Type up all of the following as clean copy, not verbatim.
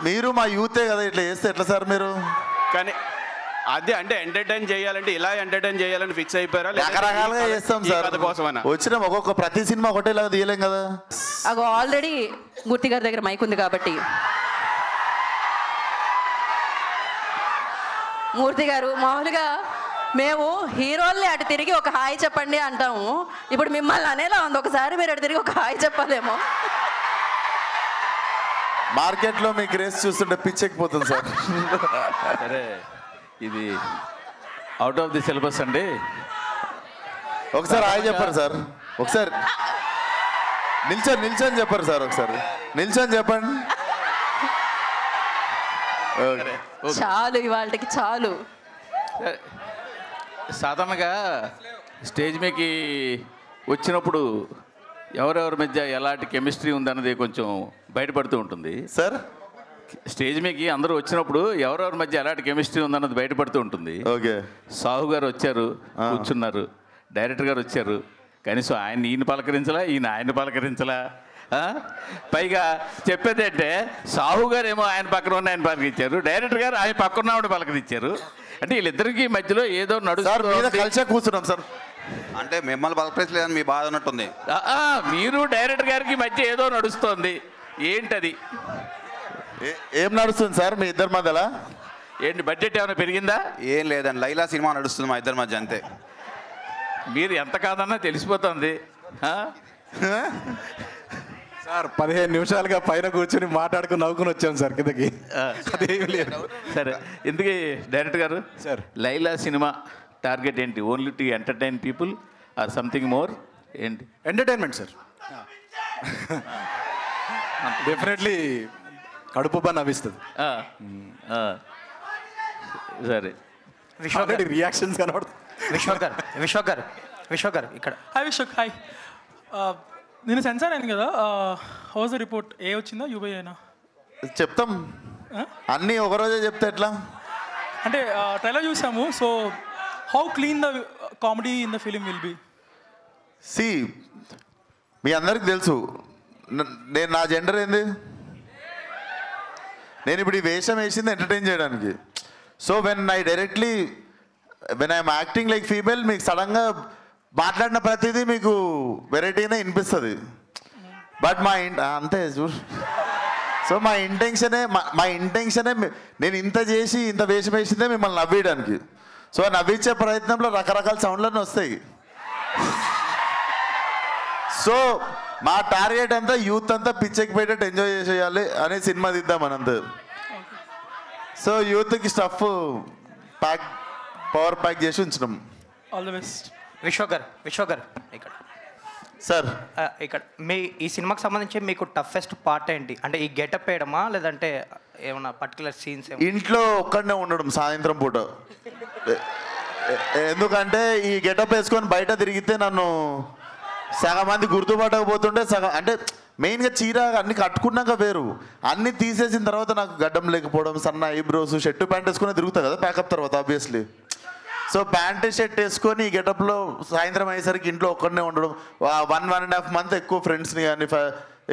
మీరు మా యూతే కదా, ఇట్లా చేస్తే ఎట్లా సార్ మీరు? కానీ అదే అంటే ఎంటర్టైన్ చేయాలంటే ఇలా ఎంటర్టైన్ చేయాలని ఫిక్స్ అయిపోయారా? రకరకాలుగా చేస్తాం సార్, వచ్చిన ఒక్కొక్క ప్రతి సినిమా ఒకటేలాగా తీయలేం కదా. అగో ఆల్రెడీ మూర్తి గారి దగ్గర మైక్ ఉంది కాబట్టి మూర్తి గారు, మామూలుగా మేము హీరోల్ని అటు తిరిగి ఒక హాయ్ చెప్పండి అంటాము, ఇప్పుడు మిమ్మల్ని అనేలా ఉంది, ఒకసారి మీరు అటు తిరిగి ఒక హాయ్ చెప్పాలేమో. మార్కెట్లో మీ గ్రేస్ చూస్తుంటే పిచ్చెక్కిపోతుంది సార్. సరే, ఇది అవుట్ ఆఫ్ ది సిలబస్ అండి. ఒకసారి హాయ్ చెప్పండి సార్, ఒకసారి నిల్చొని చెప్పండి సార్, ఒకసారి నిల్చొని చెప్పండి. చాలు, ఇవాళకి చాలు. సాధారణంగా స్టేజ్ మీదకి వచ్చినప్పుడు ఎవరెవరి మధ్య ఎలాంటి కెమిస్ట్రీ ఉందన్నది కొంచెం బయటపడుతూ ఉంటుంది సార్. స్టేజ్ మీదకి అందరూ వచ్చినప్పుడు ఎవరెవరి మధ్య ఎలాంటి కెమిస్ట్రీ ఉందన్నది బయటపడుతూ ఉంటుంది. ఓకే, సాహు గారు వచ్చారు, కూర్చున్నారు, డైరెక్టర్ గారు వచ్చారు, కనీసం ఈయన పలకరించలా, ఆయన పలకరించలా. పైగా చెప్పేది అంటే సాహు గారు ఏమో ఆయన పక్కన ఉన్న ఆయన పలకరించారు, డైరెక్టర్ గారు ఆయన పక్కన ఉన్నవాడు పలకరించారు. అంటే వీళ్ళిద్దరికి మధ్యలో ఏదో కలిసే కూర్చున్నాం సార్. అంటే మిమ్మల్ని పలకరించలేదని మీ బాధ ఉన్నట్టుంది. మీరు డైరెక్టర్ గారికి మధ్య ఏదో నడుస్తోంది, ఏంటది? ఏం నడుస్తుంది సార్ మీ ఇద్దరి మధ్యలో? ఏంటి, బడ్జెట్ ఏమైనా పెరిగిందా? ఏం లేదండి, లైలా సినిమా నడుస్తుంది మా ఇద్దరి మధ్య, అంతే. మీరు ఎంత కాదన్నా తెలిసిపోతుంది సార్. 15 నిమిషాలుగా పైన కూర్చొని మాట్లాడుకుని నవ్వుకుని వచ్చాం సార్ కిందకి. అదేమి లేదు. సరే, ఇందుకే డైరెక్టర్ గారు సార్, లైలా సినిమా టార్గెట్ ఏంటి? Only to entertain people or something more? ఏంటి? Entertainment sir. డెఫినెట్లీ కడుపు పని నవ్విస్తుంది. సరే, రియాక్షన్స్ కనబడుతుంది. విశ్వక్ గారు ఇక్కడ. Hi Vishwak, hi. నేను సెన్సార్ అయింది కదా, హౌస్ రిపోర్ట్ ఏ వచ్చిందా యూబై అయినా? చెప్తాం అన్నీ ఒకరోజే చెప్తే ఎట్లా? అంటే ట్రైలర్ చూసాము, so how clean the comedy in the film will be? See, మీ అందరికి తెలుసు నా జెండర్ ఏంది. నేను ఇప్పుడు ఈ వేషం వేసింది ఎంటర్టైన్ చేయడానికి. So when I'm acting like female, మీకు సడన్గా మాట్లాడిన ప్రతిదీ మీకు వెరైటీనే వినిపిస్తుంది. బట్ అంతే చూడు. సో మా ఇంటెన్షనే నేను ఇంత చేసి ఇంత వేషం వేసిందే మిమ్మల్ని నవ్వేయడానికి. సో నవ్వించే ప్రయత్నంలో రకరకాల సౌండ్లన్నీ వస్తాయి. సో మా టార్గెట్ అంతా యూత్ అంతా పిచ్చెక్కి పెట్టేట్టు ఎంజాయ్ చేసేయాలి అనే సినిమా తీద్దాం అనంత. సో యూత్కి స్టఫ్ పవర్ ప్యాక్ చేసి ఉంచినాం. All the best. విశ్వక్ గారు ఇక్కడ. సార్, ఇక్కడ ఈ సినిమాకి సంబంధించి మీకు టఫెస్ట్ పార్ట్ ఏంటి? అంటే ఈ గెటప్ వేయడమా, లేదంటే ఏమన్నా పర్టికులర్ సీన్స్? ఇంట్లో ఒక్కడనే ఉండడం సాయంత్రం పూట. ఎందుకంటే ఈ గెటప్ వేసుకొని బయట తిరిగితే నన్ను సగం మంది గుర్తుపట్టకపోతుంటే, సగం అంటే మెయిన్గా చీర అన్ని కట్టుకున్నాక వేరు, అన్నీ తీసేసిన తర్వాత నాకు గడ్డం లేకపోవడం, సన్న ఐబ్రోస్, షర్టు ప్యాంట్ వేసుకుని తిరుగుతా కదా ప్యాకప్ తర్వాత ఆబ్వియస్లీ. సో ప్యాంటు షర్ట్ వేసుకొని ఈ గెటప్లో సాయంత్రం అయ్యేసరికి ఇంట్లో ఒక్కడనే ఉండడం, 1.5 మంత్ ఎక్కువ ఫ్రెండ్స్ని కానీ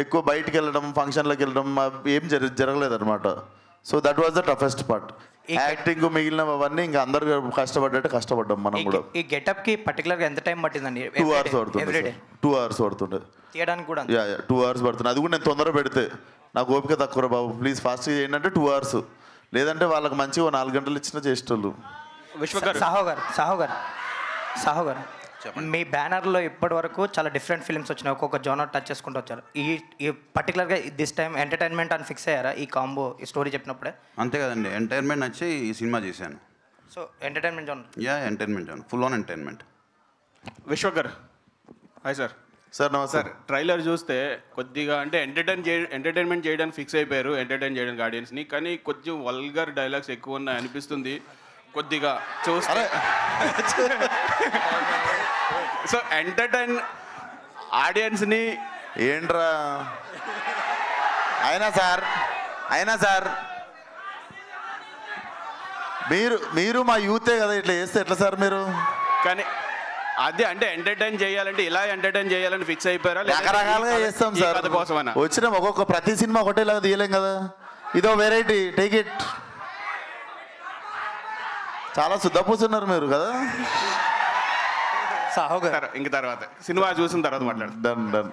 ఎక్కువ బయటికి వెళ్ళడం, ఫంక్షన్లకు వెళ్ళడం ఏం జరగలేదన్నమాట. So that was the toughest part. Acting మిగిలినవన్నీ ఇంకా అందరు కష్టపడ్డట్టు కష్టపడ్డాం మనం కూడా. ఈ గెటప్ కి పర్టికులర్ గా ఎంత టైం పట్టిందండి? 2 hours పడుతుంది. 2 hours పడుతుండే తీయడానికి కూడా. 2 hours పడుతుంది. అది కూడా నేను తొందర పెడితే నాకు ఓపిక తక్కువ బాబు, ప్లీజ్ ఫాస్ట్గా ఏంటంటే 2 hours, లేదంటే వాళ్ళకి మంచిగా 4 గంటలు ఇచ్చినా చేసేటోళ్ళు. సాహు గారు, మీ బ్యానర్లో ఇప్పటి వరకు చాలా డిఫరెంట్ ఫిల్మ్స్ వచ్చినాయి, ఒక్కొక్క జోనర్ టచ్ చేసుకుంటూ వచ్చారు. ఈ పర్టికులర్గా దిస్ టైం ఎంటర్టైన్మెంట్ అని ఫిక్స్ అయ్యారా ఈ కాంబో, ఈ స్టోరీ చెప్పినప్పుడే? అంతే కదండి, ఎంటర్టైన్మెంట్ నచ్చి ఈ సినిమా చేశాను. So entertainment genre. Entertainment genre, full on entertainment. Vishwak గారు, హాయ్ సార్. సార్ నమస్తే. సార్, ట్రైలర్ చూస్తే కొద్దిగా అంటే ఎంటర్టైన్మెంట్ చేయడానికి ఫిక్స్ అయిపోయారు, ఎంటర్టైన్ చేయడానికి ఆడియన్స్ని, కానీ కొంచెం వల్గర్ డైలాగ్స్ ఎక్కువ ఉన్నాయి అనిపిస్తుంది కొద్దిగా చూస్తే. సో ఎంటర్టైన్ ఆడియన్స్ని ఏంట్రా అయినా సార్ మీరు మా యూతే కదా, ఇట్లా చేస్తే ఎట్లా సార్ మీరు? కానీ అదే అంటే ఎంటర్టైన్ చేయాలంటే ఇలా ఎంటర్టైన్ చేయాలని ఫిక్స్ అయిపోయారా? రకరకాలుగా చేస్తాం సార్, వచ్చిన ఒక్కొక్క ప్రతి సినిమా ఒకటేలాగా తీయలేం కదా. ఇదో వెరైటీ, టేక్ ఇట్. చాలా శుద్ధపూసున్నారు మీరు కదా. సాహు గారు ఇంక తర్వాత సినిమా చూసిన తర్వాత మాట్లాడతాం. Done done.